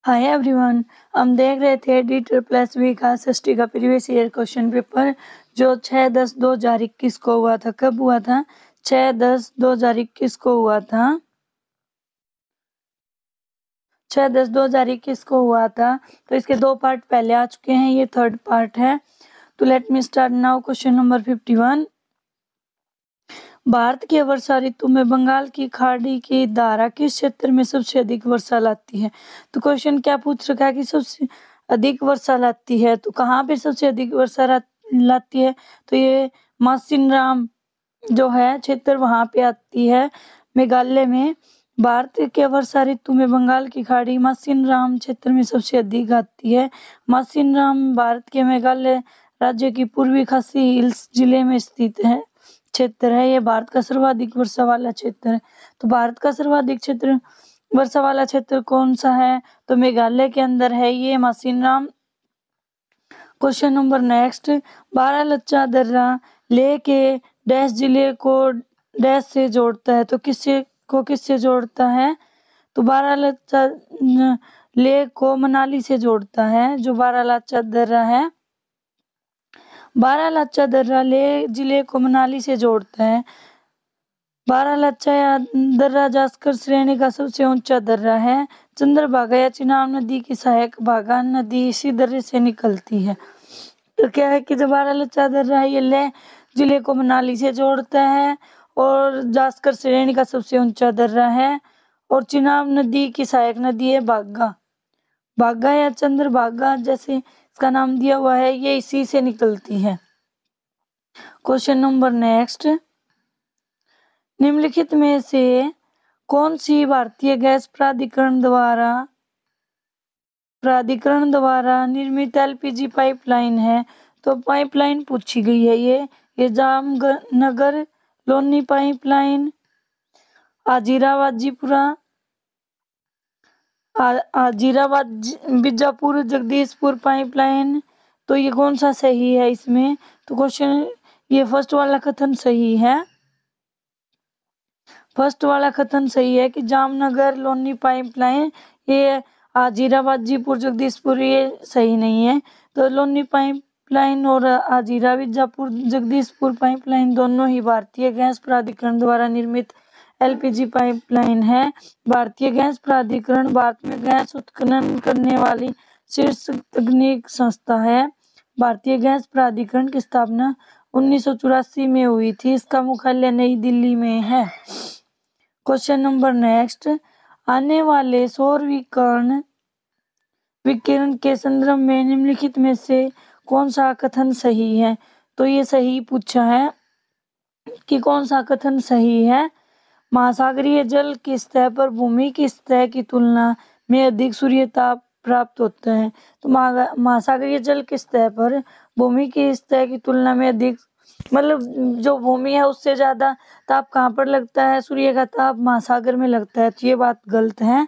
Hi everyone, हम देख रहे थे एडिटर प्लस वी का एसएसटी का प्रीवियस ईयर क्वेश्चन पेपर जो 6/10/2021 को हुआ था। कब हुआ था? 6/10/2021 को हुआ था। 6/10/2021 को हुआ था। तो इसके 2 पार्ट पहले आ चुके हैं, ये 3rd पार्ट है। तो let me start now. Question number 51। Bharat के वर्षा ऋतु में बंगाल की खाड़ी की धारा किस क्षेत्र में सबसे अधिक वर्षा लाती है? तो क्वेश्चन क्या पूछ रखा है कि सबसे अधिक वर्षा लाती है, तो कहाँ पे सबसे अधिक वर्षा लाती है? तो ये मासिनराम जो है क्षेत्र वहां पे आती है, मेघालय में। भारत के वर्षा ऋतु में बंगाल की खाड़ी मासिनराम क्षेत्र में सबसे अधिक आती है। मासिनराम भारत के मेघालय राज्य की पूर्वी खासी हिल्स जिले में स्थित है क्षेत्र है। ये भारत का सर्वाधिक वर्षा वाला क्षेत्र है। तो भारत का सर्वाधिक क्षेत्र वर्षा वाला क्षेत्र कौन सा है? तो मेघालय के अंदर है ये Mawsynram. Question number next. Baralacha दर्रा लेह के डैश जिले को डैश से जोड़ता है, तो किससे जोड़ता है? तो बारालाचा लेह को मनाली से जोड़ता है, जो बारालाचा दर्रा है। बारालाचा दर्रा लेह जिले को मनाली से जोड़ता है। बारालाचा दर्रा जास्कर श्रेणी का सबसे ऊंचा दर्रा है। चंद्रभागा या चिनाब नदी की सहायक भागा नदी इसी दर्रे से निकलती है। तो क्या है कि जो बारालाचा दर्रा है ये लेह जिले को मनाली से जोड़ता है और जास्कर श्रेणी का सबसे ऊंचा दर्रा है। और चिनाब नदी की सहायक नदी है भागा या चंद्रभागा जैसे इसका नाम दिया हुआ है, ये इसी से निकलती है। Question number next. निम्नलिखित में से कौन सी भारतीय गैस प्राधिकरण द्वारा निर्मित एलपीजी पाइपलाइन है? तो पाइपलाइन पूछी गई है ये जामनगर लोनी पाइपलाइन, आजीराबाद बीजापुर जगदीशपुर पाइपलाइन। तो ये कौन सा सही है इसमें? तो क्वेश्चन ये फर्स्ट वाला कथन सही है। फर्स्ट वाला कथन सही है कि जामनगर लोनी पाइपलाइन, ये आजीराबाद जीपुर जगदीशपुर ये सही नहीं है। तो लोनी पाइपलाइन और आजीरा बीजापुर जगदीशपुर पाइपलाइन दोनों ही भारतीय गैस प्राधिकरण द्वारा निर्मित एलपीजी पाइपलाइन है। भारतीय गैस प्राधिकरण भारत में गैस उत्खनन करने वाली शीर्ष तकनीक संस्था है। भारतीय गैस प्राधिकरण की स्थापना 1984 में हुई थी। इसका मुख्यालय नई दिल्ली में है। Question number next. आने वाले सौर विकिरण के संदर्भ में निम्नलिखित में से कौन सा कथन सही है? तो ये सही पूछा है कि कौन सा कथन सही है। महासागरीय जल की सतह पर भूमि की सतह की तुलना में अधिक सूर्य ताप प्राप्त होता है। तो महासागरीय जल की सतह पर भूमि की सतह की तुलना में अधिक, मतलब जो भूमि है उससे ज्यादा ताप कहाँ पर लगता है? सूर्य का ताप महासागर में लगता है। तो ये बात गलत है।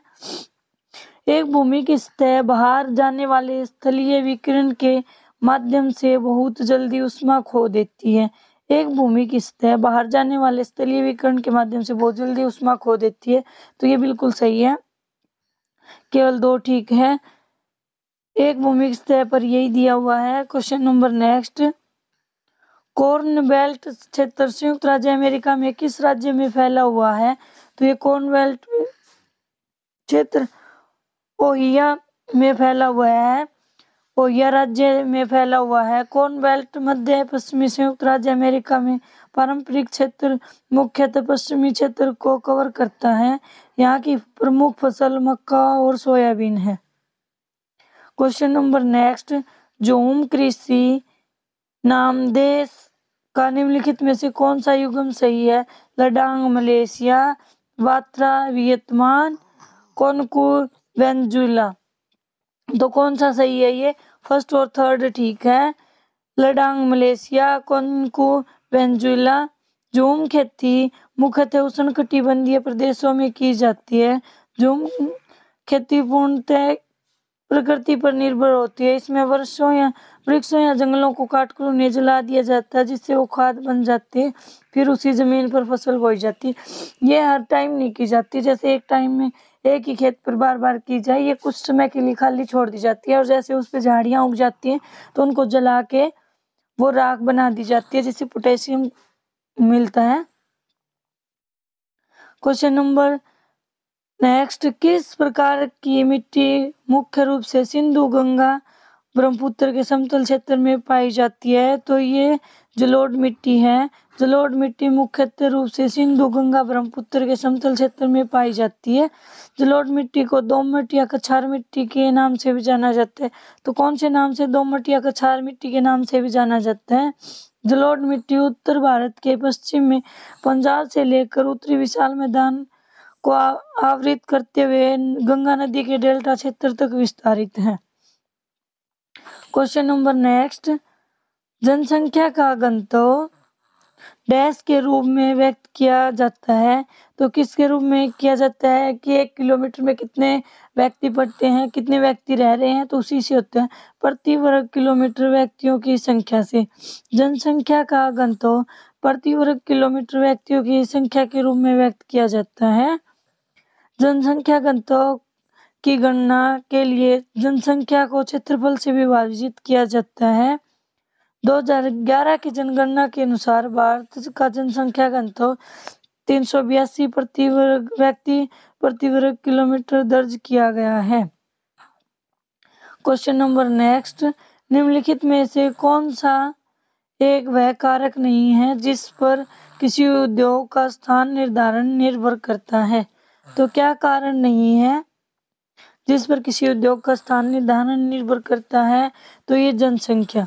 एक भूमि की सतह बाहर जाने वाले स्थलीय विकिरण के माध्यम से बहुत जल्दी ऊष्मा खो देती है। एक भूमि की सतह बाहर जाने वाले स्थलीय विकिरण के माध्यम से बहुत जल्दी ऊष्मा खो देती है। तो ये बिल्कुल सही है, केवल 2 ठीक है। एक भूमि की सतह पर यही दिया हुआ है। Question number next. Corn belt क्षेत्र संयुक्त राज्य अमेरिका में किस राज्य में फैला हुआ है? तो ये कॉर्न बेल्ट क्षेत्र ओहियो में फैला हुआ है। ओहियो राज्य में फैला हुआ है। कॉर्न बेल्ट मध्य पश्चिमी संयुक्त राज्य अमेरिका में पारंपरिक क्षेत्र मुख्यतः पश्चिमी क्षेत्र को कवर करता है। यहाँ की प्रमुख फसल मक्का और सोयाबीन है। Question number next. झूम कृषि नामदेश का निम्नलिखित में से कौन सा युग्म सही है? लडांग मलेशिया, वात्रा वियतनाम, कोनकू वेनेजुएला। तो कौन सा सही है? ये फर्स्ट और थर्ड ठीक है। लडांग मलेशिया, कोनकू वेनेजुएला। झूम खेती मुख्यतः उष्णकटिबंधीय प्रदेशों में की जाती है। झूम खेती पूर्णतः प्रकृति पर निर्भर होती है। इसमें वृक्षों या जंगलों को काटकर उन्हें जला दिया जाता है, जिससे वो खाद बन जाते हैं। फिर उसी जमीन पर फसल बोई जाती है। ये हर टाइम नहीं की जाती। जैसे एक टाइम में एक ही खेत पर बार बार की जाए, ये कुछ समय के लिए खाली छोड़ दी जाती है और जैसे उस पर झाड़ियाँ उग जाती हैं तो उनको जला के वो राख बना दी जाती है जिससे पोटेशियम मिलता है। क्वेश्चन नंबर नेक्स्ट, किस प्रकार की मिट्टी मुख्य रूप से सिंधु गंगा ब्रह्मपुत्र के समतल क्षेत्र में पाई जाती है? तो ये जलोढ़ मिट्टी है। जलोढ़ मिट्टी मुख्यतः रूप से सिंधु गंगा ब्रह्मपुत्र के समतल क्षेत्र में पाई जाती है। जलोढ़ मिट्टी को दोमट या कछार मिट्टी के नाम से भी जाना जाता है। तो कौन से नाम से? दोमट या कछार मिट्टी के नाम से भी जाना जाता है। जलोढ़ मिट्टी उत्तर भारत के पश्चिम में पंजाब से लेकर उत्तरी विशाल मैदान को आवृत करते हुए गंगा नदी के डेल्टा क्षेत्र तक विस्तारित है। क्वेश्चन नंबर नेक्स्ट, जनसंख्या का घनत्व डैश के रूप में व्यक्त किया जाता है? तो किसके रूप में किया जाता है कि 1 किलोमीटर में कितने व्यक्ति पड़ते हैं, कितने व्यक्ति रह रहे हैं, तो उसी से होता है प्रति वर्ग किलोमीटर व्यक्तियों की संख्या से। जनसंख्या का घनत्व प्रति वर्ग किलोमीटर व्यक्तियों की संख्या के रूप में व्यक्त किया जाता है। जनसंख्या घनत्व की गणना के लिए जनसंख्या को क्षेत्रफल से विभाजित किया जाता है। 2011 की जनगणना के अनुसार भारत का जनसंख्या घनत्व 382 प्रति वर्ग व्यक्ति प्रति वर्ग किलोमीटर दर्ज किया गया है। क्वेश्चन नंबर नेक्स्ट, निम्नलिखित में से कौन सा एक वह कारक नहीं है जिस पर किसी उद्योग का स्थान निर्धारण निर्भर करता है? तो क्या कारण नहीं है जिस पर किसी उद्योग का स्थान निर्धारण निर्भर करता है? तो ये जनसंख्या,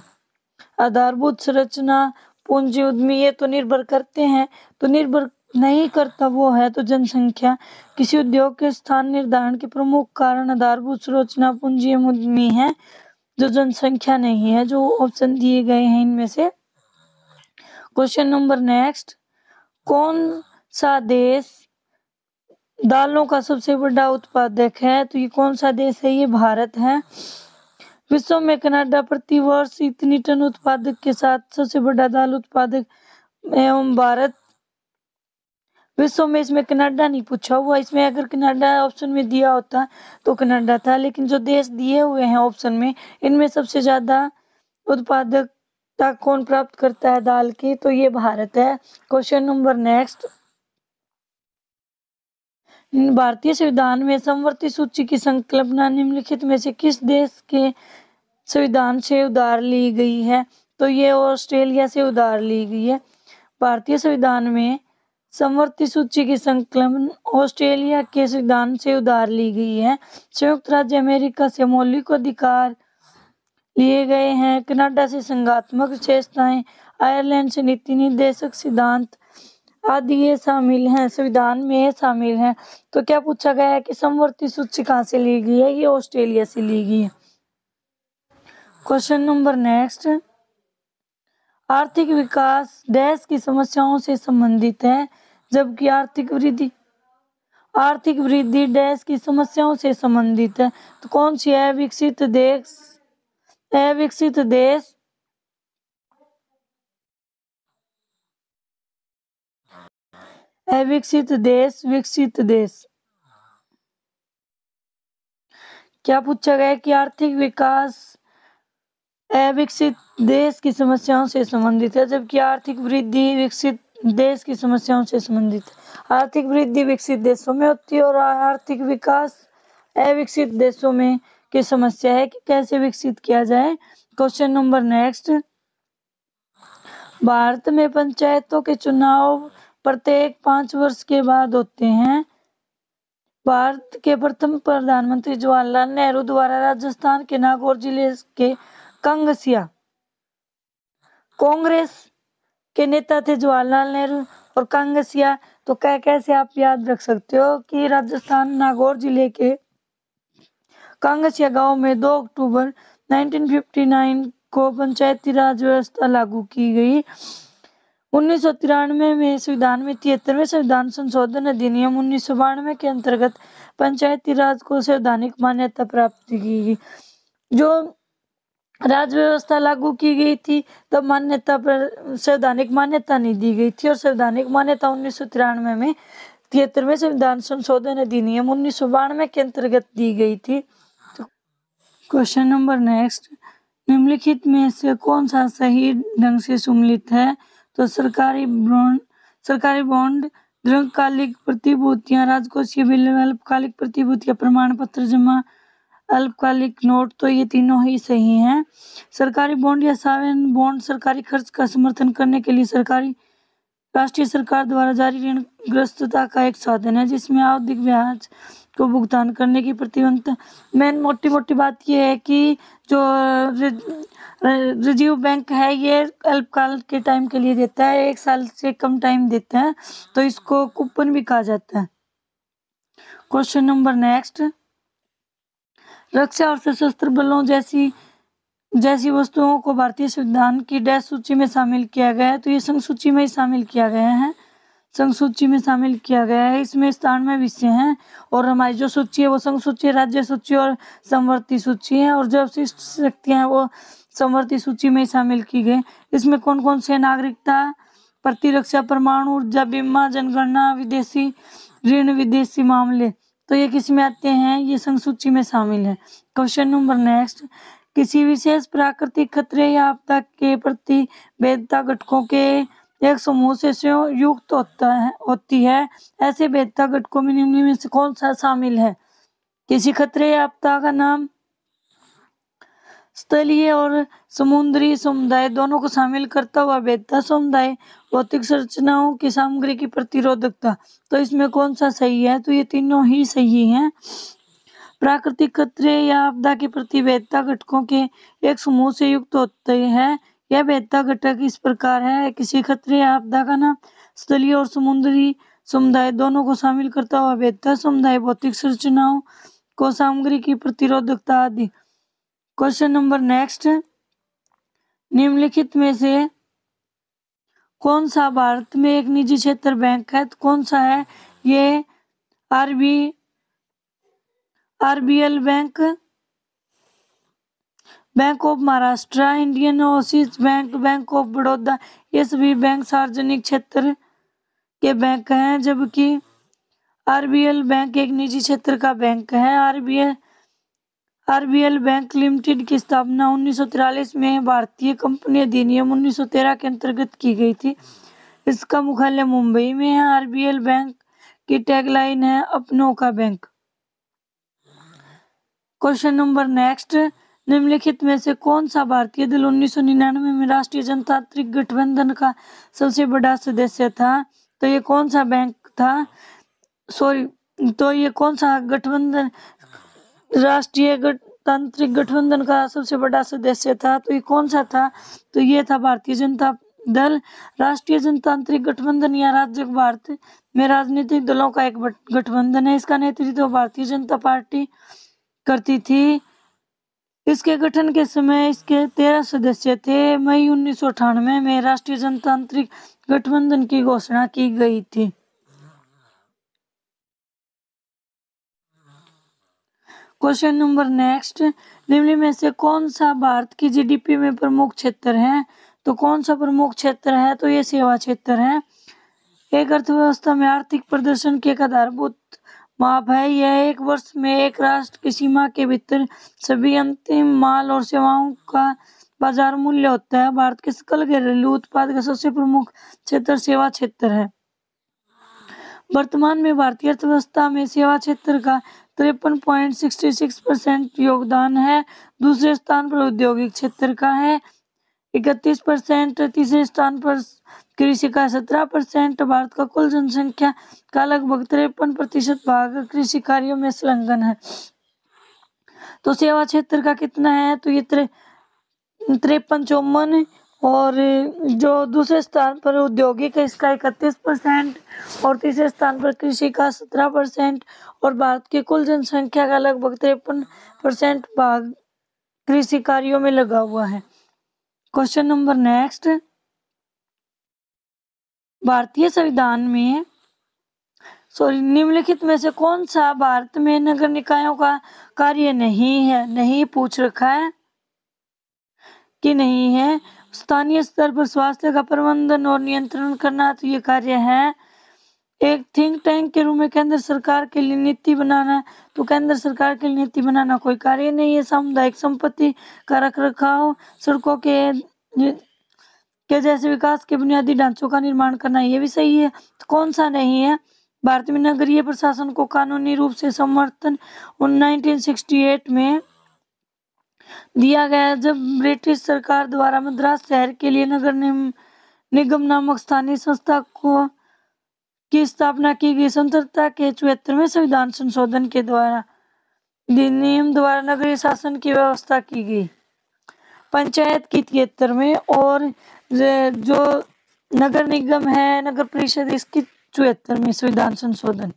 आधारभूत संरचना, पूंजी उद्यमी, ये तो निर्भर करते हैं। तो निर्भर नहीं करता वो है तो जनसंख्या। किसी उद्योग के स्थान निर्धारण के प्रमुख कारण आधारभूत संरचना, पूंजी एवं उद्यमी है, जो जनसंख्या नहीं है, जो ऑप्शन दिए गए हैं इनमें से। क्वेश्चन नंबर नेक्स्ट, कौन सा देश दालों का सबसे बड़ा उत्पादक है? तो ये कौन सा देश है? ये भारत है। विश्व में कनाडा प्रति वर्ष इतनी टन उत्पादक के साथ सबसे बड़ा दाल उत्पादक एवं भारत विश्व में। इसमें कनाडा नहीं पूछा हुआ, इसमें अगर कनाडा ऑप्शन में दिया होता तो कनाडा था, लेकिन जो देश दिए हुए हैं ऑप्शन में इनमें सबसे ज्यादा उत्पादकता कौन प्राप्त करता है दाल की? तो ये भारत है। क्वेश्चन नंबर नेक्स्ट, भारतीय संविधान में समवर्ती सूची की संकल्पना निम्नलिखित में से किस देश के संविधान से उधार ली गई है? तो ये ऑस्ट्रेलिया से उधार ली गई है। भारतीय संविधान में समवर्ती सूची की संकल्पना ऑस्ट्रेलिया के संविधान से उधार ली गई है। संयुक्त राज्य अमेरिका से मौलिक अधिकार लिए गए हैं। कनाडा से संघात्मक विशेषताएं, आयरलैंड से नीति निर्देशक सिद्धांत आदि ये शामिल हैं, संविधान में ये शामिल हैं। तो क्या पूछा गया है कि समवर्ती सूची कहाँ से ली गई है? ये ऑस्ट्रेलिया से ली गई है। क्वेश्चन नंबर नेक्स्ट, आर्थिक विकास डैश की समस्याओं से संबंधित है, जबकि आर्थिक वृद्धि डैश की समस्याओं से संबंधित है। तो कौन सी है? विकसित देश, अविकसित देश, अविकसित देश, विकसित देश। क्या पूछा गया कि आर्थिक विकास अविकसित देश की समस्याओं से संबंधित है, जबकि आर्थिक वृद्धि विकसित देश की समस्याओं से संबंधित है। आर्थिक वृद्धि विकसित देशों में होती है और आर्थिक विकास अविकसित देशों में की समस्या है कि कैसे विकसित किया जाए। क्वेश्चन नंबर नेक्स्ट, भारत में पंचायतों के चुनाव प्रत्येक 5 वर्ष के बाद होते हैं। भारत के प्रथम प्रधानमंत्री जवाहरलाल नेहरू द्वारा राजस्थान के नागौर जिले के कंगसिया कांग्रेस के नेता थे जवाहरलाल नेहरू और कांगसिया। तो कैसे आप याद रख सकते हो कि राजस्थान नागौर जिले के कांगसिया गांव में 2 अक्टूबर 1959 को पंचायती राज व्यवस्था लागू की गई। 1993 में संविधान में 73वें संविधान संशोधन अधिनियम 1992 के अंतर्गत पंचायती राज को संवैधानिक मान्यता प्राप्त की गई। जो राज व्यवस्था लागू की गई थी तब मान्यता पर संवैधानिक मान्यता नहीं दी गई थी और संवैधानिक मान्यता 1993 में 73वें संविधान संशोधन अधिनियम 1992 के अंतर्गत दी गई थी। तो क्वेश्चन नंबर नेक्स्ट, निम्नलिखित में से कौन सा सही ढंग से सम्मिलित है? तो सरकारी बॉन्ड, दीर्घकालिक प्रतिभूतियां, राजकोषीय बिल, अल्पकालिक प्रतिभूतियां, प्रमाण पत्र जमा, अल्पकालिक नोट। तो ये तीनों ही सही हैं। सरकारी बॉन्ड या सॉवरेन बॉन्ड सरकारी खर्च का समर्थन करने के लिए राष्ट्रीय सरकार द्वारा जारी ऋणग्रस्तता का एक साधन है, जिसमें आवधिक ब्याज को भुगतान करने की प्रतिबद्धता। मेन मोटी बात यह है कि जो रिजर्व बैंक है ये अल्पकाल के टाइम के लिए देता है, 1 साल से कम टाइम देता है, तो इसको कूपन भी कहा जाता है। क्वेश्चन नंबर नेक्स्ट, रक्षा और सशस्त्र बलों जैसी वस्तुओं को भारतीय संविधान की डैश सूची में शामिल किया गया है। तो ये संघ सूची में ही शामिल किया गया है, संघ सूची में शामिल किया गया है। इसमें 97 विषय हैं और हमारी जो सूची है वो संघ सूची, राज्य सूची और समवर्ती सूची है, और जो अवशिष्ट शक्तियां हैं वो समवर्ती सूची में ही शामिल की गई। इसमें कौन कौन से नागरिकता, प्रतिरक्षा, परमाणु ऊर्जा, बीमा, जनगणना, विदेशी ऋण, विदेशी मामले, तो ये किस में आते हैं? ये संघ सूची में शामिल है। क्वेश्चन नंबर नेक्स्ट, किसी विशेष प्राकृतिक खतरे या आपदा के प्रति भेद्यता घटकों के एक समूह से युक्त होती है। ऐसे भेद्यता घटकों में निम्न में से कौन सा शामिल है? किसी खतरे या आपदा का नाम स्थलीय और समुद्री समुदाय दोनों को शामिल करता हुआ भेद्यता समुदाय, भौतिक संरचनाओं की सामग्री की प्रतिरोधकता। तो इसमें कौन सा सही है? तो ये तीनों ही सही हैं। प्राकृतिक खतरे या आपदा के प्रति भेद्यता घटकों के एक समूह से युक्त होते हैं। यह भेद्यता घटक इस प्रकार है, किसी खतरे या आपदा का नाम स्थलीय और समुद्री समुदाय दोनों को शामिल करता हुआ भेद्यता समुदाय, भौतिक संरचनाओं को सामग्री की प्रतिरोधकता आदि। क्वेश्चन नंबर नेक्स्ट, निम्नलिखित में से कौन सा भारत में एक निजी क्षेत्र बैंक है? तो कौन सा है? ये RBL bank, bank of Maharashtra, Indian overseas bank, bank of Baroda, ये सभी बैंक सार्वजनिक क्षेत्र के बैंक हैं, जबकि आरबीएल बैंक एक निजी क्षेत्र का बैंक है। आरबीएल बैंक लिमिटेड की स्थापना 1943 में भारतीय कंपनी अधिनियम 1913 के अंतर्गत की गई थी। इसका मुख्यालय मुंबई में है। आरबीएल बैंक की टैगलाइन है अपनों का बैंक। क्वेश्चन नंबर नेक्स्ट, निम्नलिखित में से कौन सा भारतीय दल 1999 में राष्ट्रीय जनतांत्रिक गठबंधन का सबसे बड़ा सदस्य था? तो ये कौन सा बैंक था? तो ये कौन सा गठबंधन राष्ट्रीय तांत्रिक गठबंधन का सबसे बड़ा सदस्य था? तो ये कौन सा था? तो ये था भारतीय जनता दल। राष्ट्रीय जनतांत्रिक गठबंधन या राज्य भारत में राजनीतिक दलों का एक गठबंधन है। इसका नेतृत्व भारतीय जनता पार्टी करती थी। इसके गठन के समय इसके 13 सदस्य थे। मई 1998 में राष्ट्रीय जनतांत्रिक गठबंधन की घोषणा की गई थी। क्वेश्चन नंबर नेक्स्ट, निम्न में से कौन सा भारत की जीडीपी में प्रमुख क्षेत्र है? तो कौन सा प्रमुख क्षेत्र है? तो ये सेवा क्षेत्र है। एक अर्थव्यवस्था में आर्थिक प्रदर्शन की एक आधारभूत माप है। यह एक वर्ष में एक राष्ट्र की सीमा के भीतर सभी अंतिम माल और सेवाओं का बाजार मूल्य होता है। भारत के सकल घरेलू उत्पाद का सबसे प्रमुख क्षेत्र सेवा क्षेत्र है। वर्तमान में भारतीय अर्थव्यवस्था में सेवा क्षेत्र का 53.66% योगदान है। दूसरे स्थान पर औद्योगिक क्षेत्र का है 31%। तीसरे स्थान पर कृषि का 17%। भारत का कुल जनसंख्या का लगभग 53% भाग कृषि कार्यों में संलग्न है। तो सेवा क्षेत्र का कितना है? तो ये 53-54। और जो दूसरे स्थान पर औद्योगिक है इसका 31% और तीसरे स्थान पर कृषि का 17% और भारत की कुल जनसंख्या का लगभग 53% भाग कृषि कार्यों में लगा हुआ है। क्वेश्चन नंबर नेक्स्ट, भारतीय संविधान में निम्नलिखित में से कौन सा भारत में नगर निकायों का कार्य नहीं है? नहीं पूछ रखा है कि नहीं है। स्थानीय स्तर पर स्वास्थ्य का प्रबंधन और नियंत्रण करना, तो ये कार्य है। एक थिंक टैंक के रूप में केंद्र सरकार के लिए नीति बनाना, तो केंद्र सरकार के लिए नीति बनाना कोई कार्य नहीं है। सामुदायिक संपत्ति का रखरखाव, सड़कों के जैसे विकास के बुनियादी ढांचों का निर्माण करना, ये भी सही है। तो कौन सा नहीं है? भारत में नगरीय प्रशासन को कानूनी रूप से समर्थन 1968 में दिया गया, जब ब्रिटिश सरकार द्वारा मद्रास शहर के लिए नगर निगम नामक स्थानीय संस्था की स्थापना की गई। स्वतंत्रता के 74वें संविधान संशोधन के द्वारा अधिनियम द्वारा नगरीय शासन की व्यवस्था की गई। पंचायत की 73 और जो नगर निगम है, नगर परिषद, इसकी 74 संविधान संशोधन।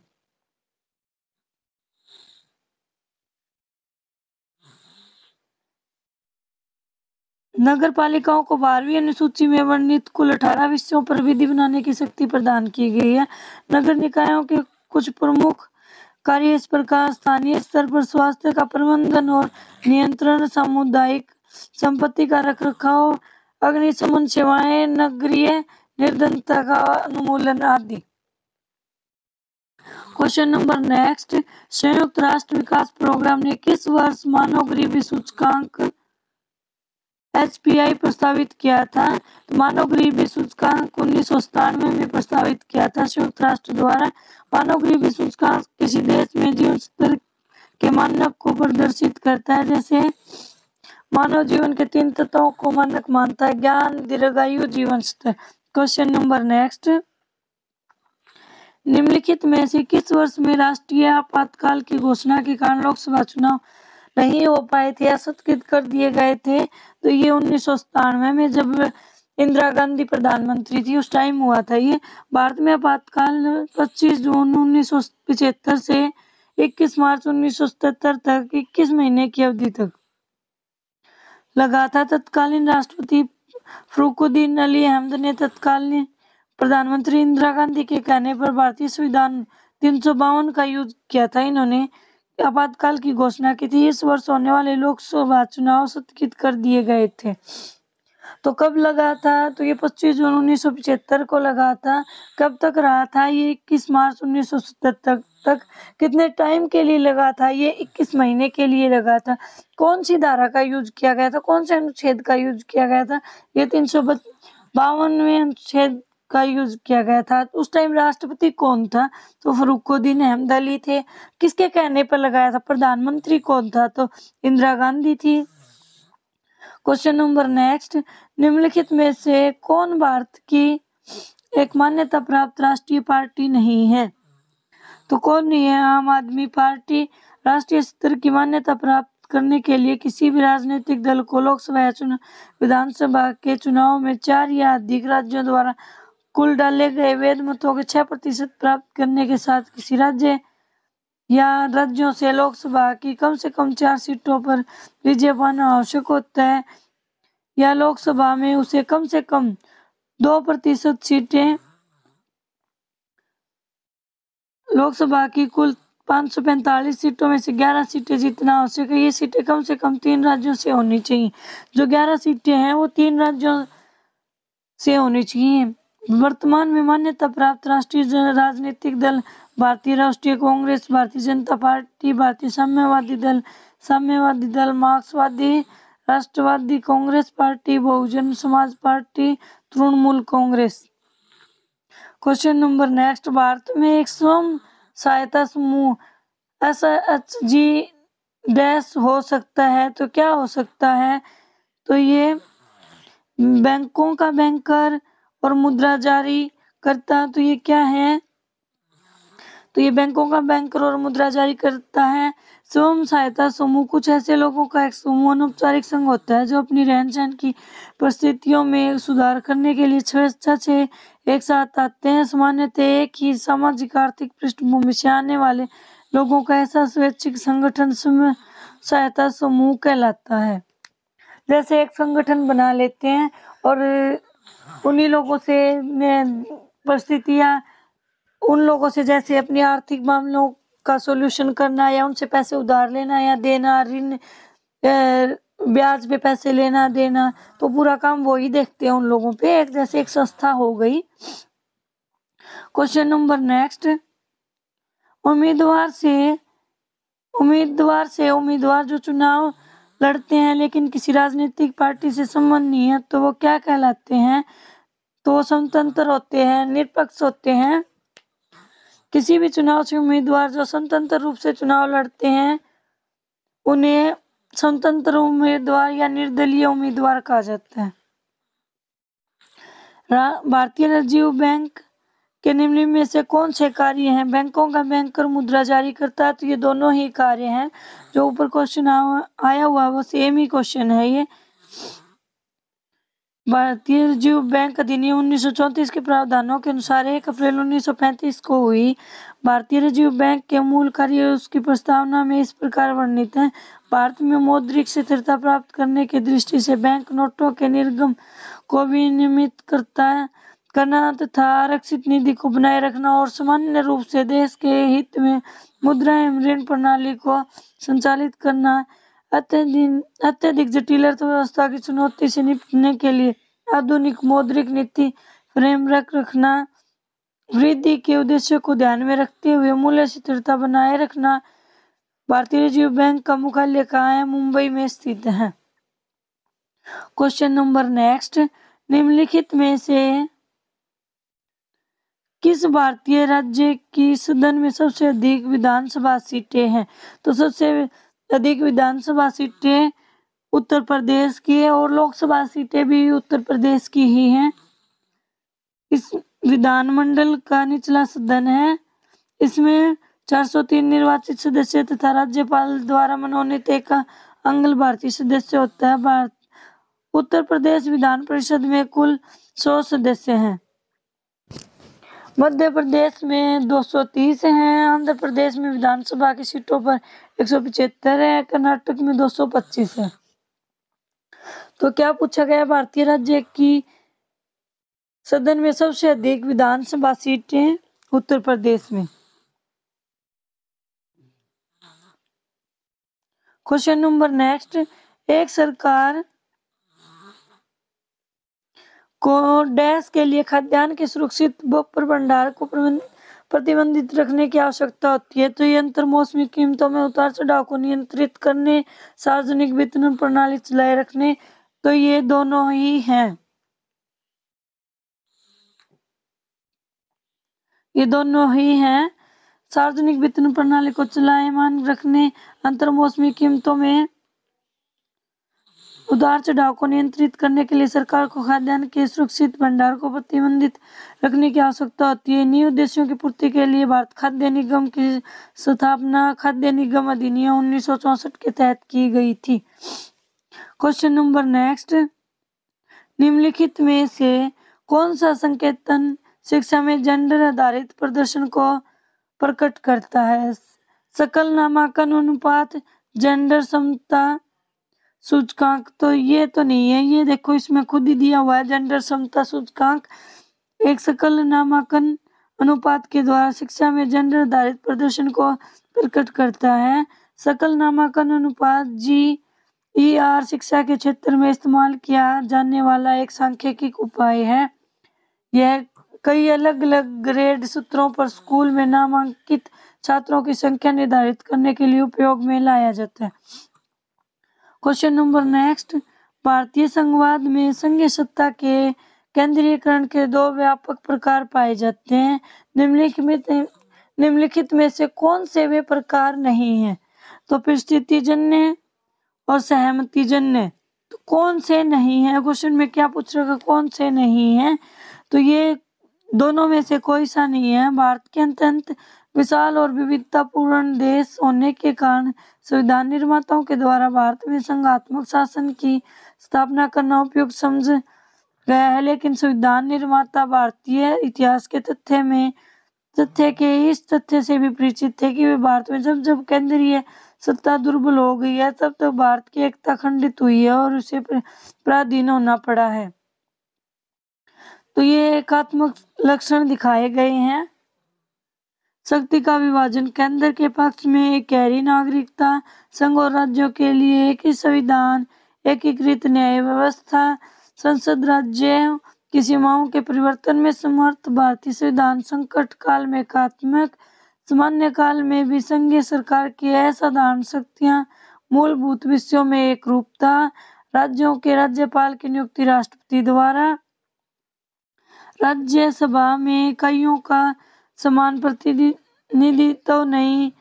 नगर पालिकाओं को 12वीं अनुसूची में वर्णित कुल 18 विषयों पर विधि बनाने की शक्ति प्रदान की गई है। नगर निकायों के कुछ प्रमुख कार्य इस प्रकार: स्थानीय स्तर पर स्वास्थ्य का प्रबंधन और नियंत्रण, सामुदायिक संपत्ति का रखरखाव, अग्निशमन सेवाएं, नगरीय निर्धनता का उन्मूलन आदि। क्वेश्चन नंबर नेक्स्ट, संयुक्त राष्ट्र विकास प्रोग्राम ने किस वर्ष मानव गरीबी सूचकांक HPI प्रस्तावित किया था? तो मानव गरीबी सूचकांक 1997 में प्रस्तावित किया था संयुक्त राष्ट्र द्वारा। मानव गरीबी सूचकांक किसी देश में जीवन स्तर के मानक को प्रदर्शित करता है। जैसे मानव जीवन के 3 तत्वों को मानक मानता है: ज्ञान, दीर्घायु, जीवन स्तर। क्वेश्चन नंबर नेक्स्ट, निम्नलिखित में से किस वर्ष में राष्ट्रीय आपातकाल की घोषणा के कारण लोकसभा चुनाव नहीं हो पाए थे या स्थगित कर दिए गए थे? तो ये 1997 में, जब इंदिरा गांधी प्रधानमंत्री थी, उस टाइम हुआ था ये। भारत में आपातकाल 25 जून 1975 से 21 मार्च 1977 तक 21 महीने की अवधि तक लगा था। तत्कालीन राष्ट्रपति फखरुद्दीन अली अहमद ने तत्कालीन प्रधानमंत्री इंदिरा गांधी के कहने पर भारतीय संविधान 352 का यूज किया था। इन्होंने आपातकाल की घोषणा की थी। इस वर्ष होने वाले लोकसभा चुनाव स्थगित कर दिए गए थे। तो कब लगा था? तो ये 25 जून 1975 को लगा था। कब तक रहा था? ये 21 मार्च 1977 तक। कितने टाइम के लिए लगा था? ये 21 महीने के लिए लगा था। कौन सी धारा का यूज किया गया था? कौन से अनुच्छेद का यूज किया गया था? ये 352वें अनुच्छेद का यूज किया गया था। उस टाइम राष्ट्रपति कौन था? तो फखरुद्दीन अहमद अली थे। किसके कहने पर लगाया था? प्रधानमंत्री कौन था? तो इंदिरा गांधी थी। क्वेश्चन नंबर नेक्स्ट, निम्नलिखित में से कौन भारत की एक मान्यता प्राप्त राष्ट्रीय पार्टी नहीं है? तो कौन नहीं है? आम आदमी पार्टी। राष्ट्रीय स्तर की मान्यता प्राप्त करने के लिए किसी भी राजनीतिक दल को लोकसभा या विधानसभा के चुनाव में 4 या अधिक राज्यों द्वारा कुल डाले गए वैध मतों के 6% प्राप्त करने के साथ किसी राज्य या राज्यों से लोकसभा की कम से कम 4 सीटों पर विजय पाना आवश्यक होता है, या लोकसभा में उसे कम से कम 2% सीटें, लोकसभा की कुल 545 सीटों में से 11 सीटें जीतना आवश्यक है। ये सीटें कम से कम 3 राज्यों से होनी चाहिए। जो 11 सीटें हैं वो 3 राज्यों से होनी चाहिए। वर्तमान में मान्यता प्राप्त राष्ट्रीय राजनीतिक दल भारतीय राष्ट्रीय कांग्रेस, भारतीय जनता पार्टी, भारतीय साम्यवादी दल, मार्क्सवादी राष्ट्रवादी Congress party, Bahujan Samaj party, Trinamool Congress. Question number next, Bharat में एक स्वयं सहायता समूह SHG डैश हो सकता है, तो क्या हो सकता है? तो ये बैंकों का बैंकर और मुद्रा जारी करता, तो ये क्या है? तो ये बैंकों का बैंकर और मुद्रा जारी करता है। स्वयं सहायता समूह कुछ ऐसे लोगों का एक समूह अनौपचारिक संघ होता है जो अपनी रहन सहन की परिस्थितियों में सुधार करने के लिए स्वेच्छा से एक साथ आते हैं। सामान्यतः एक ही सामाजिक आर्थिक पृष्ठभूमि से आने वाले लोगों का ऐसा स्वैच्छिक संगठन सहायता समूह कहलाता है। जैसे एक संगठन बना लेते हैं और उन्हीं लोगों से परिस्थितियां, उन लोगों से जैसे अपनी आर्थिक मामलों का सॉल्यूशन करना, या उनसे पैसे उधार लेना या देना, ऋण ब्याज पे पैसे लेना देना, तो पूरा काम वो ही देखते हैं उन लोगों पे। एक जैसे एक संस्था हो गई। क्वेश्चन नंबर नेक्स्ट, उम्मीदवार जो चुनाव लड़ते हैं लेकिन किसी राजनीतिक पार्टी से संबंध नहीं है तो वो क्या कहलाते हैं? तो वो स्वतंत्र होते हैं, निष्पक्ष होते हैं। किसी भी चुनाव से उम्मीदवार जो स्वतंत्र रूप से चुनाव लड़ते हैं उन्हें स्वतंत्र उम्मीदवार या निर्दलीय उम्मीदवार कहा जाता है। भारतीय रिजर्व बैंक के निम्न में से कौन से कार्य हैं? बैंकों का बैंकर मुद्रा जारी करता है, तो ये दोनों ही कार्य हैं। जो ऊपर क्वेश्चन आया हुआ वो सेम ही क्वेश्चन है ये। भारतीय रिजर्व बैंक अधिनियम 1934 के प्रावधानों के अनुसार 1 अप्रैल 1935 को हुई। भारतीय रिजर्व बैंक के मूल कार्य उसकी प्रस्तावना में इस प्रकार वर्णित है। भारत में मौद्रिक स्थिरता प्राप्त करने की दृष्टि से बैंक नोटों के निर्गम को विनियमित करना तथा आरक्षित निधि को बनाए रखना और सामान्य रूप से देश के हित में मुद्रा एवं ऋण प्रणाली को संचालित करना। अत्यधिक जटिल अर्थव्यवस्था की चुनौती से निपटने के लिए आधुनिक मौद्रिक नीति फ्रेमवर्क रखना। वृद्धि के उद्देश्य को ध्यान में रखते हुए मूल्य स्थिरता बनाए रखना। भारतीय रिजर्व बैंक का मुख्यालय कहाँ है? मुंबई में स्थित है। क्वेश्चन नंबर नेक्स्ट, निम्नलिखित में से किस भारतीय राज्य की सदन में सबसे अधिक विधानसभा सीटें हैं? तो सबसे अधिक विधानसभा सीटें उत्तर प्रदेश की है और लोकसभा सीटें भी उत्तर प्रदेश की ही हैं। इस विधानमंडल का निचला सदन है। इसमें 403 निर्वाचित सदस्य तथा राज्यपाल द्वारा मनोनीत एक अंग भारतीय सदस्य होता है। उत्तर प्रदेश विधान परिषद में कुल 100 सदस्य हैं। मध्य प्रदेश में 230 हैं। आंध्र प्रदेश में विधानसभा की सीटों पर 175 है। कर्नाटक में 225 है। तो क्या पूछा गया? भारतीय राज्य की सदन में सबसे अधिक विधानसभा सीटें उत्तर प्रदेश में। क्वेश्चन नंबर नेक्स्ट, एक सरकार को डैश के लिए खाद्यान्न के सुरक्षित भंडार को प्रतिबंधित रखने की आवश्यकता होती है। तो ये अंतर मौसमी कीमतों में उतार चढ़ाव को नियंत्रित करने, सार्वजनिक वितरण प्रणाली चलाए रखने, तो ये दोनों ही हैं। ये दोनों ही हैं। सार्वजनिक वितरण प्रणाली को चलायमान रखने, अंतर मौसमी कीमतों में उतार चढ़ाव को नियंत्रित करने के लिए सरकार को खाद्यान्न के सुरक्षित भंडार को प्रतिबंधित रखने की आवश्यकता होती है। इन्हीं उद्देश्यों की पूर्ति के लिए भारत खाद्य निगम की स्थापना खाद्य निगम अधिनियम 1964 के तहत की गई थी। क्वेश्चन नंबर नेक्स्ट, निम्नलिखित में से कौन सा संकेतन शिक्षा में जेंडर आधारित प्रदर्शन को प्रकट करता है? सकल नामांकन अनुपात, जेंडर समता सूचकांक। तो ये तो नहीं है। ये देखो इसमें खुद ही दिया हुआ है। जेंडर समता सूचकांक एक सकल नामांकन अनुपात के द्वारा शिक्षा में जेंडर आधारित प्रदर्शन को प्रकट करता है। सकल नामांकन अनुपात GER शिक्षा के क्षेत्र में इस्तेमाल किया जाने वाला एक सांख्यिकीय उपाय है। यह कई अलग अलग ग्रेड सूत्रों पर स्कूल में नामांकित छात्रों की संख्या निर्धारित करने के लिए उपयोग में लाया जाता है। क्वेश्चन नंबर नेक्स्ट, भारतीय संघवाद में संघीय सत्ता के केंद्रीयकरण के 2 व्यापक प्रकार पाए जाते हैं। निम्नलिखित में से कौन से वे प्रकार नहीं हैं? तो परिस्थितिजन्य और सहमतिजन्य। तो कौन से नहीं है? क्वेश्चन में क्या पूछ रहा है? कौन से नहीं है? तो ये दोनों में से कोई सा नहीं है। भारत के अत्यंत विशाल और विविधतापूर्ण देश होने के कारण संविधान निर्माताओं के द्वारा भारत में संघात्मक शासन की स्थापना करना उपयुक्त समझ गया है। लेकिन संविधान निर्माता भारतीय इतिहास के तथ्य के इस तथ्य से भी परिचित थे कि वे भारत में जब जब केंद्रीय सत्ता दुर्बल हो गई है तब तक भारत की एकता खंडित हुई है और उसे पराधीन होना पड़ा है। तो ये एकात्मक लक्षण दिखाए गए हैं। शक्ति का विभाजन, केंद्र के पक्ष में एक गहरी नागरिकता, संघ और राज्यों के लिए एक ही संविधान, एकीकृत न्याय व्यवस्था, संसद राज्यों की सीमाओं के परिवर्तन में समर्थ भारतीय संविधान संकट काल में एकात्मक, सामान्य काल में भी संघीय सरकार की असाधारण शक्तियां, मूलभूत विषयों में एक रूपता, राज्यों के राज्यपाल की नियुक्ति राष्ट्रपति द्वारा, राज्यसभा में इकाइयों का समान प्रतिनिधित्व नहीं,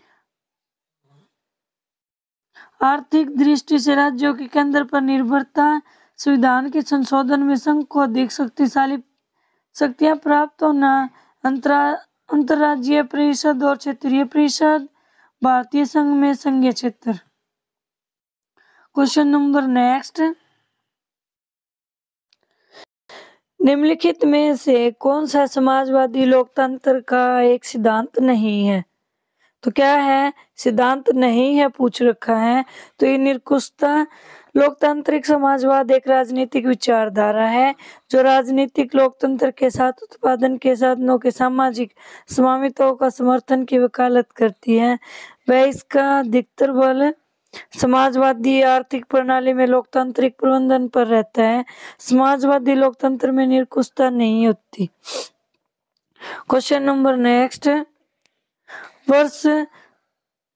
आर्थिक दृष्टि से राज्यों के केंद्र पर निर्भरता, संविधान के संशोधन में संघ को अधिक शक्तिशाली शक्तियां प्राप्त होना, अंतर्राज्यीय परिषद और क्षेत्रीय परिषद, भारतीय संघ में संघीय क्षेत्र। क्वेश्चन नंबर नेक्स्ट, निम्नलिखित में से कौन सा समाजवादी लोकतंत्र का एक सिद्धांत नहीं है? तो क्या है? सिद्धांत नहीं है पूछ रखा है। तो ये निरंकुशता लोकतांत्रिक समाजवाद एक राजनीतिक विचारधारा है जो राजनीतिक लोकतंत्र के साथ उत्पादन के साधनों के सामाजिक समानताओं का समर्थन की वकालत करती है। वह इसका अधिकतर बल समाजवादी आर्थिक प्रणाली में लोकतांत्रिक प्रबंधन पर रहता है। समाजवादी लोकतंत्र में निरंकुशता नहीं होती। क्वेश्चन नंबर नेक्स्ट, वर्ष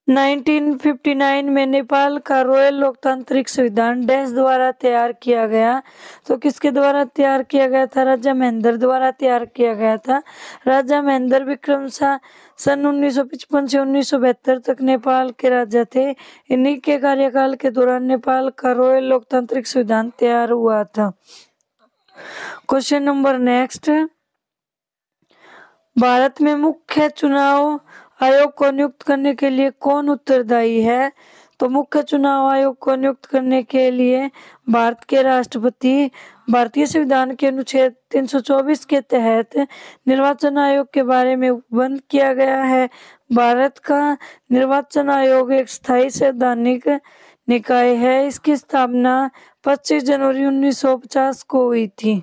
1959 में नेपाल का रॉयल लोकतांत्रिक संविधान डैश द्वारा तैयार किया गया। तो किसके द्वारा तैयार किया गया था? राजा महेंद्र द्वारा तैयार किया गया था। राजा महेंद्र विक्रम शाह सन 1955 से 1972 तक नेपाल के राजा थे। इन्हीं के कार्यकाल के दौरान नेपाल का रॉयल लोकतांत्रिक संविधान तैयार हुआ था। क्वेश्चन नंबर नेक्स्ट, भारत में मुख्य चुनाव आयोग को नियुक्त करने के लिए कौन उत्तरदायी है? तो मुख्य चुनाव आयोग को नियुक्त करने के लिए भारत के राष्ट्रपति। भारतीय संविधान के अनुच्छेद 324 के तहत निर्वाचन आयोग के बारे में उपबंध किया गया है। भारत का निर्वाचन आयोग एक स्थायी संवैधानिक निकाय है। इसकी स्थापना 25 जनवरी 1950 को हुई थी।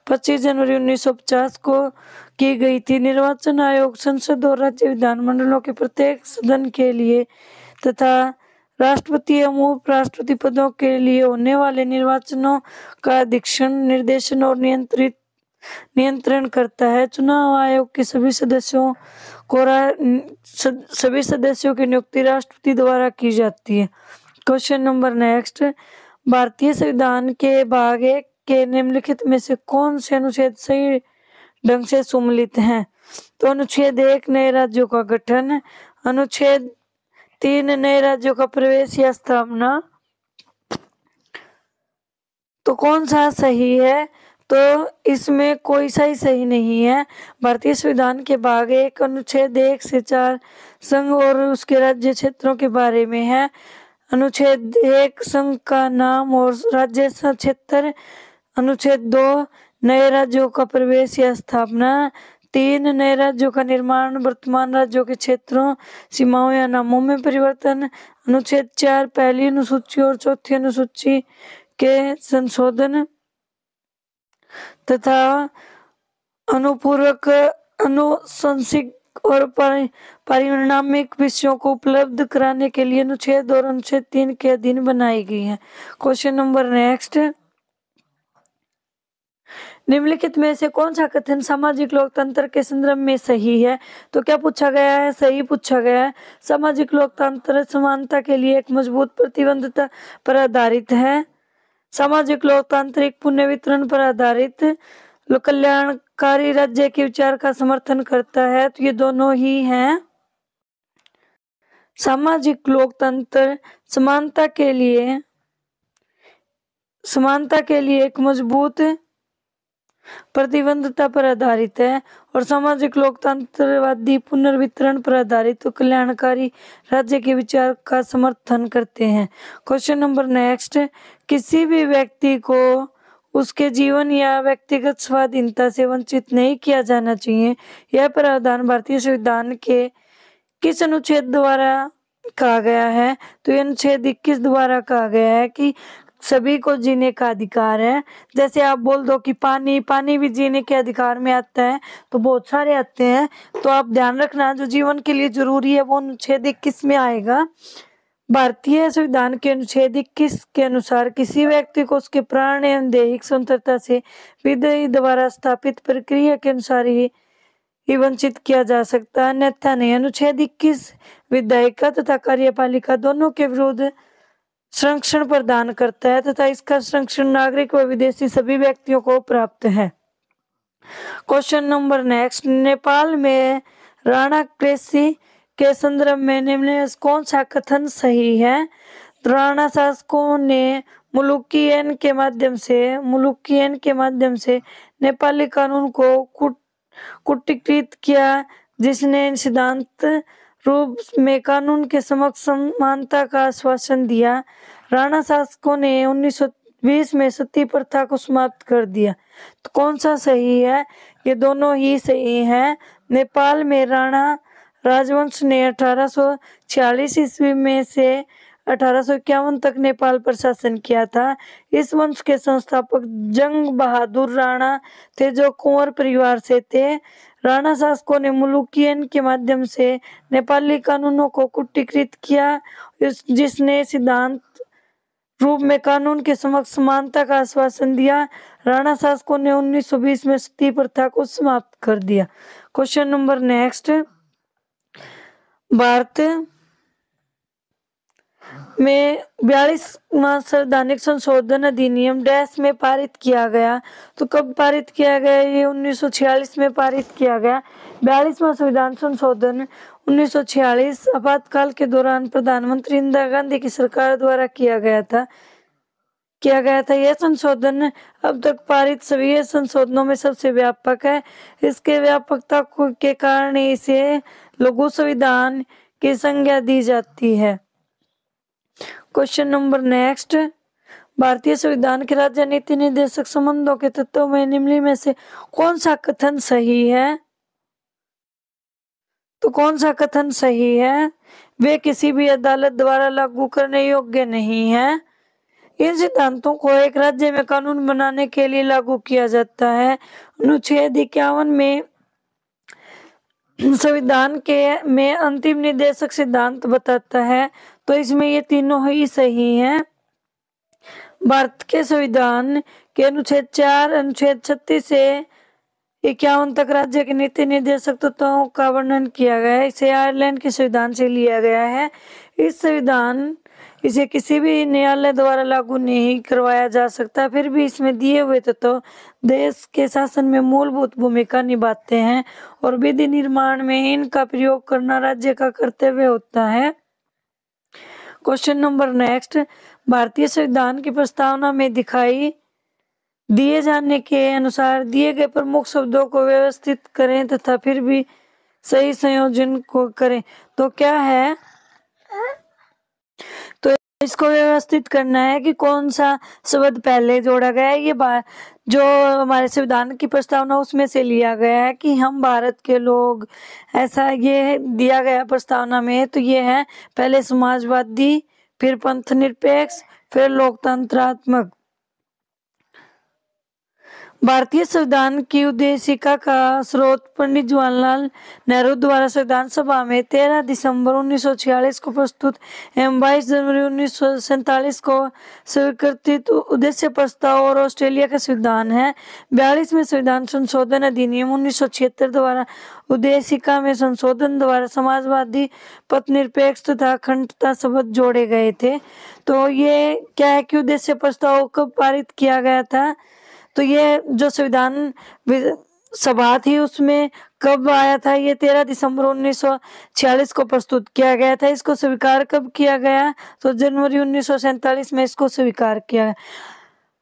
25 जनवरी 1950 को की गई थी। निर्वाचन आयोग संसद और राज्य विधानमंडलों के प्रत्येक सदन के लिए तथा राष्ट्रपति एवं उपराष्ट्रपति पदों के लिए होने वाले निर्वाचनों का अधीक्षण, निर्देशन और नियंत्रण करता है। चुनाव आयोग के सभी सदस्यों की नियुक्ति राष्ट्रपति द्वारा की जाती है। क्वेश्चन नंबर नेक्स्ट, भारतीय संविधान के भाग 1 के निम्नलिखित में से कौन से अनुच्छेद सही ढंग से सम्मिलित हैं? तो अनुच्छेद 1 नए राज्यों का गठन, अनुच्छेद 3 नए राज्यों का प्रवेश या स्थापना। तो कौन सा सही है? तो इसमें कोई सा ही सही नहीं है। भारतीय संविधान के भाग 1 अनुच्छेद 1 से 4 संघ और उसके राज्य क्षेत्रों के बारे में है। अनुच्छेद 1 संघ का नाम और राज्य क्षेत्र, अनुच्छेद 2 नए राज्यों का प्रवेश या स्थापना, 3 नए राज्यों का निर्माण, वर्तमान राज्यों के क्षेत्रों, सीमाओं या नामों में परिवर्तन, अनुच्छेद 4 पहली अनुसूची और चौथी अनुसूची के संशोधन तथा अनुपूरक, अनुशंसिक और परिणामिक विषयों को उपलब्ध कराने के लिए अनुच्छेद और अनुच्छेद 3 के अधीन बनाई गई है। क्वेश्चन नंबर नेक्स्ट, निम्नलिखित में से कौन सा कथन सामाजिक लोकतंत्र के संदर्भ में सही है? तो क्या पूछा गया है? सही पूछा गया है। सामाजिक लोकतंत्र समानता के लिए एक मजबूत प्रतिबद्धता पर आधारित है। सामाजिक लोकतांत्रिक पुण्य वितरण पर आधारित कल्याणकारी राज्य के विचार का समर्थन करता है। तो ये दोनों ही हैं। सामाजिक लोकतंत्र समानता के लिए एक मजबूत प्रतिबद्धता पर आधारित है और सामाजिक लोकतंत्रवादी पुनर्वितरण पर आधारित तो कल्याणकारी राज्य के विचार का समर्थन करते हैं। क्वेश्चन नंबर नेक्स्ट, किसी भी व्यक्ति को उसके जीवन या व्यक्तिगत स्वाधीनता से वंचित नहीं किया जाना चाहिए। यह प्रावधान भारतीय संविधान के किस अनुच्छेद द्वारा कहा गया है? तो ये अनुच्छेद 21 द्वारा कहा गया है कि सभी को जीने का अधिकार है। जैसे आप बोल दो कि पानी भी जीने के अधिकार में आता है, तो बहुत सारे आते हैं। तो आप ध्यान रखना जो जीवन के लिए जरूरी है वो अनुच्छेद 21 में आएगा। भारतीय संविधान के अनुच्छेद 21 के अनुसार किसी व्यक्ति को उसके प्राण एवं दैहिक स्वतंत्रता से विधि द्वारा स्थापित प्रक्रिया के अनुसार ही वंचित किया जा सकता है, अन्यथा नहीं। अनुच्छेद 21 विधायिका तथा कार्यपालिका दोनों के विरुद्ध संरक्षण प्रदान करता है तथा इसका संरक्षण नागरिक व विदेशी सभी व्यक्तियों को प्राप्त है। क्वेश्चन नंबर नेक्स्ट, नेपाल में राणा कृषि के संदर्भ में निम्न कौन सा कथन सही है? राणा शासकों ने मुलुकियन के माध्यम से नेपाली कानून को कूटीकृत किया, जिसने सिद्धांत रूप में कानून के समक्ष समानता का आश्वासन दिया। राणा शासकों ने 1920 में सती प्रथा को समाप्त कर दिया। तो कौन सा सही है? ये दोनों ही सही हैं। नेपाल में राणा राजवंश ने 1846 ईस्वी में से 1851 तक नेपाल पर शासन किया था। इस वंश के संस्थापक जंग बहादुर राणा थे, जो कुंवर परिवार से थे। राणा शासकों ने मुलुकियन के माध्यम से नेपाली कानूनों को कूटीकृत किया, जिसने सिद्धांत रूप में कानून के समक्ष समानता का आश्वासन दिया। राणा शासकों ने 1920 में सती प्रथा को समाप्त कर दिया। क्वेश्चन नंबर नेक्स्ट, भारत में 42वां संवैधानिक संशोधन अधिनियम डैश में पारित किया गया। तो कब पारित किया गया? ये 1946 में पारित किया गया। 42वां संविधान संशोधन 1946 आपातकाल के दौरान प्रधानमंत्री इंदिरा गांधी की सरकार द्वारा किया गया था। यह संशोधन अब तक पारित सभी संशोधनों में सबसे व्यापक है। इसके व्यापकता के कारण इसे लघु संविधान की संज्ञा दी जाती है। क्वेश्चन नंबर नेक्स्ट, भारतीय संविधान के राज्य नीति निर्देशक संबंधों के तत्वों में निम्न में से कौन सा कथन सही है? तो कौन सा कथन सही है? वे किसी भी अदालत द्वारा लागू करने योग्य नहीं है। इन सिद्धांतों को एक राज्य में कानून बनाने के लिए लागू किया जाता है। अनुच्छेद 51 में संविधान के में अंतिम निर्देशक सिद्धांत बताता है, तो इसमें ये तीनों ही सही हैं। भारत के संविधान के अनुच्छेद 4, अनुच्छेद 36 से 51 तक राज्य के नीति निर्देशक तत्वों का वर्णन किया गया है। इसे आयरलैंड के संविधान से लिया गया है। इसे किसी भी न्यायालय द्वारा लागू नहीं करवाया जा सकता, फिर भी इसमें दिए हुए तत्व देश के शासन में मूलभूत भूमिका निभाते हैं और विधि निर्माण में इनका प्रयोग करना राज्य का कर्तव्य होता है। क्वेश्चन नंबर नेक्स्ट, भारतीय संविधान की प्रस्तावना में दिखाई दिए जाने के अनुसार दिए गए प्रमुख शब्दों को व्यवस्थित करें तथा फिर भी सही संयोजन को करें। तो क्या है? तो इसको व्यवस्थित करना है कि कौन सा शब्द पहले जोड़ा गया है। ये जो हमारे संविधान की प्रस्तावना उसमें से लिया गया है कि हम भारत के लोग, ऐसा ये दिया गया प्रस्तावना में। तो ये है पहले समाजवादी, फिर पंथ निरपेक्ष, फिर लोकतंत्रात्मक। भारतीय संविधान की उद्देशिका का स्रोत पंडित जवाहरलाल नेहरू द्वारा संविधान सभा में 13 दिसंबर 1946 को प्रस्तुत एवं 22 जनवरी 1947 को स्वीकृत उद्देश्य प्रस्ताव और ऑस्ट्रेलिया का संविधान है। 42वें संविधान संशोधन अधिनियम 1976 द्वारा उद्देशिका में संशोधन द्वारा समाजवादी, पथनिरपेक्ष तथा अखंडता शब्द जोड़े गए थे। तो ये क्या है कि उद्देश्य प्रस्ताव कब पारित किया गया था? तो ये जो संविधान सभा थी उसमें कब आया था? ये 13 दिसंबर 1946 को प्रस्तुत किया गया था। इसको स्वीकार कब किया गया? तो जनवरी 1947 में इसको स्वीकार किया गया।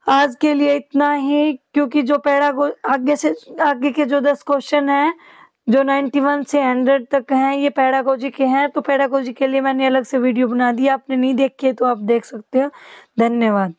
आज के लिए इतना ही, क्योंकि जो आगे के जो 10 क्वेश्चन हैं जो 91 से 100 तक हैं, ये पैडागोजी के हैं। तो पैडागोजी के लिए मैंने अलग से वीडियो बना दिया, आपने नहीं देखे तो आप देख सकते हो। धन्यवाद।